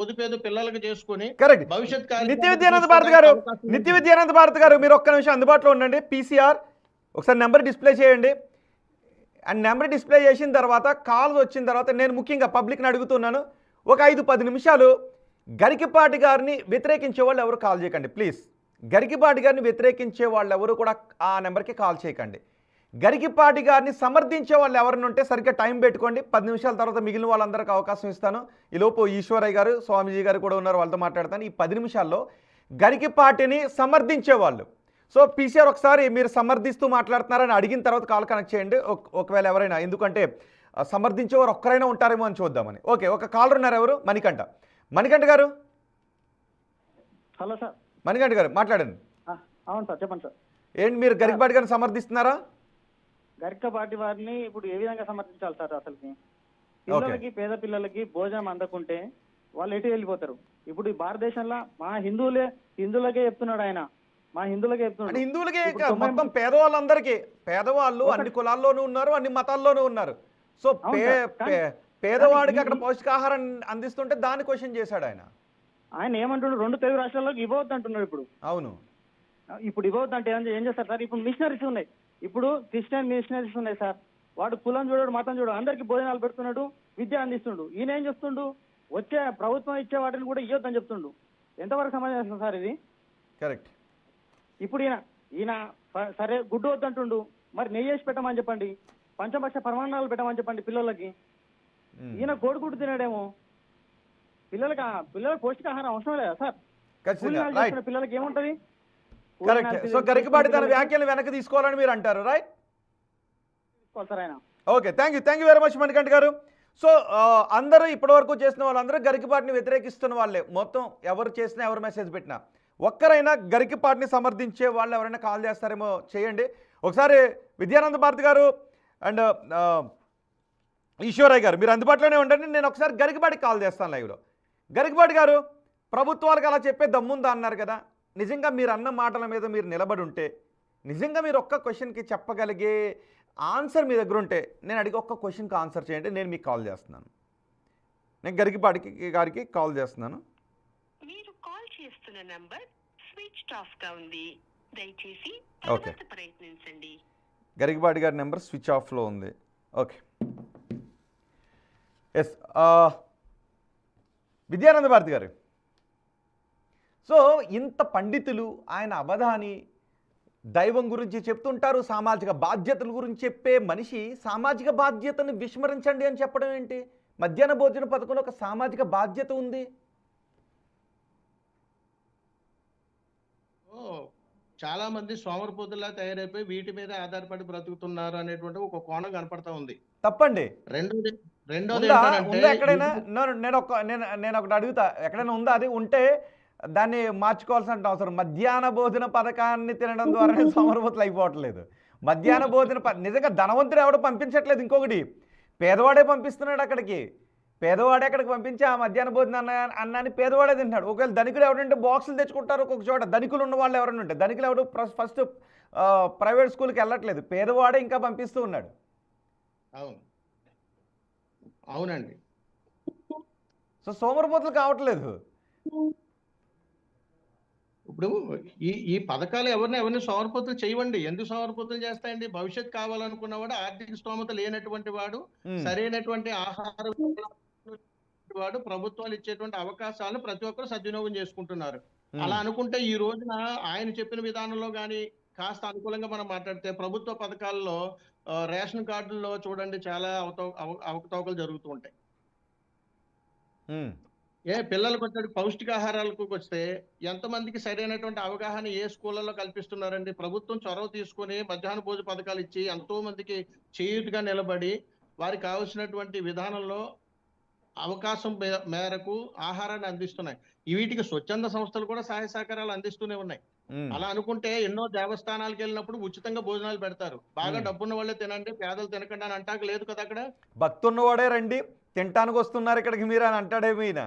పొదుపేదో పిల్లలకి చేసుకుని కరెక్ట్. భవిష్యత్ నిత్య కార్యక్రమాలు విద్యానంద భారత్ తీసుకోవడానికి గారు, అవకాశం ఉంది. నిత్య విద్యానంద భారత్ గారు మీరు ఒక్క నిమిషం అందుబాటులో ఉండండి. పీసీఆర్ ఒకసారి నెంబర్ డిస్ప్లే చేయండి. అండ్ నెంబర్ డిస్ప్లే చేసిన తర్వాత కాల్స్ వచ్చిన తర్వాత నేను ముఖ్యంగా పబ్లిక్ని అడుగుతున్నాను, ఒక 5-10 నిమిషాలు గరికపాటి గారిని వ్యతిరేకించే వాళ్ళు ఎవరు కాల్ చేయకండి ప్లీజ్. గరికపాటి గారిని వ్యతిరేకించే వాళ్ళు ఎవరు కూడా ఆ నెంబర్కి కాల్ చేయకండి. గరికపాటి గారిని సమర్థించే వాళ్ళు ఎవరైనా ఉంటే సరిగ్గా టైం పెట్టుకోండి. 10 నిమిషాల తర్వాత మిగిలిన వాళ్ళందరికీ అవకాశం ఇస్తాను. ఈలోపు ఈశ్వరయ్య గారు, స్వామీజీ గారు కూడా ఉన్నారు, వాళ్ళతో మాట్లాడతాను. ఈ 10 నిమిషాల్లో గరికపాటిని సమర్థించే వాళ్ళు. సో పీసీఆర్ ఒకసారి మీరు సమర్థిస్తూ మాట్లాడుతున్నారని అడిగిన తర్వాత కాల్ కనెక్ట్ చేయండి. ఒకవేళ ఎవరైనా, ఎందుకంటే సమర్థించేవారు ఒక్కరైనా ఉంటారేమో అని చూద్దామని. ఓకే, ఒక కాలర్ ఉన్నారు, ఎవరు? మణికంఠ. మణికంఠ గారు. Hello sir. మణికంఠ గారు మాట్లాడండి. అవును సార్, చెప్పండి సార్. ఏంటి మీరు గరికపాటి గారిని సమర్థిస్తున్నారా? గరికపాటి వారిని ఇప్పుడు ఏ విధంగా సమర్థించాలి సార్? అసలుకి పిల్లలకి, పేద పిల్లలకి భోజనం అందకుంటే వాళ్ళు ఎటు వెళ్ళిపోతారు? ఇప్పుడు ఈ భారతదేశంలో మా హిందువులకే చెప్తున్నాడు ఆయన, మా హిందువులకే చెప్తున్నాడు. హిందువులకే మొత్తం పేదవాళ్ళందరికీ, పేదవాళ్ళు అన్ని కులాల్లోనూ ఉన్నారు, అన్ని మతాల్లోనూ ఉన్నారు. సో పేదవాడికి అక్కడ పౌష్టికాహారం అందిస్తుంటే దాన్ని క్వశ్చన్ చేశాడు ఆయన. ఆయన ఏమంటున్నాడు, 2 తెలుగు రాష్ట్రాల్లోకి ఇవ్వద్దు అంటున్నాడు. అవును, ఇప్పుడు ఇవ్వద్దు అంటే ఏం చేస్తారు సార్? ఇప్పుడు మిషనరీస్ ఉన్నాయి, ఇప్పుడు క్రిస్టియన్ మిషనరీస్ ఉన్నాయి సార్. వాడు కులం చూడడు, మతం చూడడు, అందరికి భోజనాలు పెడుతున్నాడు, విద్య అందిస్తుండు. ఈయన ఏం చేస్తుండు? వచ్చే ప్రభుత్వం ఇచ్చే వాటిని కూడా ఇవ్వద్దని చెప్తుండు. ఎంతవరకు సమాజం సార్ ఇది? కరెక్ట్. ఇప్పుడు ఈయన సరే గుడ్డు వద్దంటుండు, మరి నెయ్యి వేసి పెట్టమని చెప్పండి, పంచభక్ష పరమాన్నాలు పెట్టమని చెప్పండి పిల్లలకి. ఈయన కోడిగుడ్డు తినడేమో. పిల్లలకు పౌష్టికాహారం అవసరం లేదా సార్? పిల్లలకి ఏముంటది? కరెక్ట్. సో గరికపాటి తన వ్యాఖ్యలు వెనక్కి తీసుకోవాలని మీరు అంటారు, రైట్? తీసుకోవాలి ఆయన. Okay, thank you very much Manikanta గారు. సో అందరూ ఇప్పటివరకు చేసిన వాళ్ళందరూ గరికపాటిని వ్యతిరేకిస్తున్న వాళ్ళే. మొత్తం ఎవరు చేసినా, ఎవరు మెసేజ్ పెట్టినా, ఒక్కరైనా గరికపాటిని సమర్థించే వాళ్ళు ఎవరైనా కాల్ చేస్తారేమో చేయండి. ఒకసారి విద్యానంద భారతి గారు అండ్ ఈశ్వరయ్య గారు మీరు అందుబాటులోనే ఉండండి. నేను ఒకసారి గరికపాటికి కాల్ చేస్తాను లైవ్లో. గరికపాటి గారు, ప్రభుత్వాలకు అలా చెప్పే దమ్ముందా అన్నారు కదా, నిజంగా మీరు అన్న మాటల మీద మీరు నిలబడి ఉంటే, నిజంగా మీరు ఒక్క క్వశ్చన్కి చెప్పగలిగే ఆన్సర్ మీ దగ్గర ఉంటే, నేను అడిగి ఒక్క క్వశ్చన్కి ఆన్సర్ చేయండి, నేను మీకు కాల్ చేస్తున్నాను. నేను గరికపాటి గారికి కాల్ చేస్తున్నాను. మీరు కాల్ చేస్తున్న నంబర్ స్విచ్డ్ ఆఫ్ గా ఉంది, దయచేసి తర్వాత ప్రయత్నించండి. గరికపాటి గారి నెంబర్ స్విచ్ ఆఫ్లో ఉంది. Okay, yes. విద్యానంద భారతి గారు, సో ఇంత పండితులు, ఆయన అవధాని, దైవం గురించి చెప్తుంటారు, సామాజిక బాధ్యతల గురించి చెప్పే మనిషి సామాజిక బాధ్యతను విస్మరించండి అని చెప్పడం ఏంటి? మధ్యాహ్న భోజన పథకంలో ఒక సామాజిక బాధ్యత ఉంది. చాలా మంది సోమరిపోతుల్లా తయారైపోయి వీటి మీద ఆధారపడి బ్రతుకుతున్నారు అనేటువంటి ఒక కోణం కనపడతా ఉంది. తప్పండి. రెండోది ఎక్కడైనా నేను ఒకటి అడుగుతా, ఎక్కడైనా ఉందా? అది ఉంటే దాన్ని మార్చుకోవాల్సిన అవసరం. మధ్యాహ్న భోజన పథకాన్ని తినడం ద్వారానే సోమరిపోతులు అయిపోవట్లేదు. మధ్యాహ్న భోజన నిజంగా ధనవంతుడు ఎవడో పంపించట్లేదు. ఇంకొకటి, పేదవాడే పంపిస్తున్నాడు అక్కడికి. పేదవాడే అక్కడికి పంపించి ఆ మధ్యాహ్న భోజన అన్నాన్ని పేదవాడే తింటాడు. ఒకవేళ ధనికులు ఎవరంటే బాక్సులు తెచ్చుకుంటారు ఒక్కొక్క చోట. ధనికులు ఉన్న వాళ్ళు ఎవరైనా ఉంటే, ధనికులు ఎవరు ఫస్ట్ ప్రైవేట్ స్కూల్కి వెళ్ళట్లేదు, పేదవాడే ఇంకా పంపిస్తూ ఉన్నాడు. అవునండి. సో సోమరిపోతులు కావట్లేదు. ఇప్పుడు ఈ పథకాలు ఎవరిని సోమరిపోతులు చేయవండి. ఎందుకు సోమరిపోతులు చేస్తాయండి? భవిష్యత్ కావాలనుకున్నవాడు, ఆర్థిక స్తోమత లేనటువంటి వాడు, సరైనటువంటి ఆహారం వాడు, ప్రభుత్వాలు ఇచ్చేటువంటి అవకాశాలను ప్రతి ఒక్కరు సద్వినియోగం చేసుకుంటున్నారు. అలా అనుకుంటే ఈ రోజున ఆయన చెప్పిన విధానంలో కానీ కాస్త అనుకూలంగా మనం మాట్లాడితే, ప్రభుత్వ పథకాల్లో రేషన్ కార్డుల్లో చూడండి చాలా అవకతవకలు జరుగుతూ ఉంటాయి. పిల్లలకు వచ్చే పౌష్టికాహారాలకు వస్తే ఎంతమందికి సరైనటువంటి అవగాహన ఏ స్కూళ్ళలో కల్పిస్తున్నారండి? ప్రభుత్వం చొరవ తీసుకుని మధ్యాహ్న భోజన పథకాలు ఇచ్చి ఎంతో మందికి చేయూతగా నిలబడి వారికి కావాల్సినటువంటి విధానంలో అవకాశం మేరకు ఆహారాన్ని అందిస్తున్నాయి. వీటికి స్వచ్ఛంద సంస్థలు కూడా సహాయ సహకారాలు అందిస్తూనే ఉన్నాయి. అలా అనుకుంటే ఎన్నో దేవస్థానాలకు వెళ్ళినప్పుడు ఉచితంగా భోజనాలు పెడతారు. బాగా డబ్బున్న వాళ్ళే తినండి, పేదలు తినకండి అని అంటాక లేదు కదా. అక్కడ భక్తున్నవాడే రండి తినటానికి వస్తున్నారు ఇక్కడికి మీరు అని అంటాడేమో ఈయన.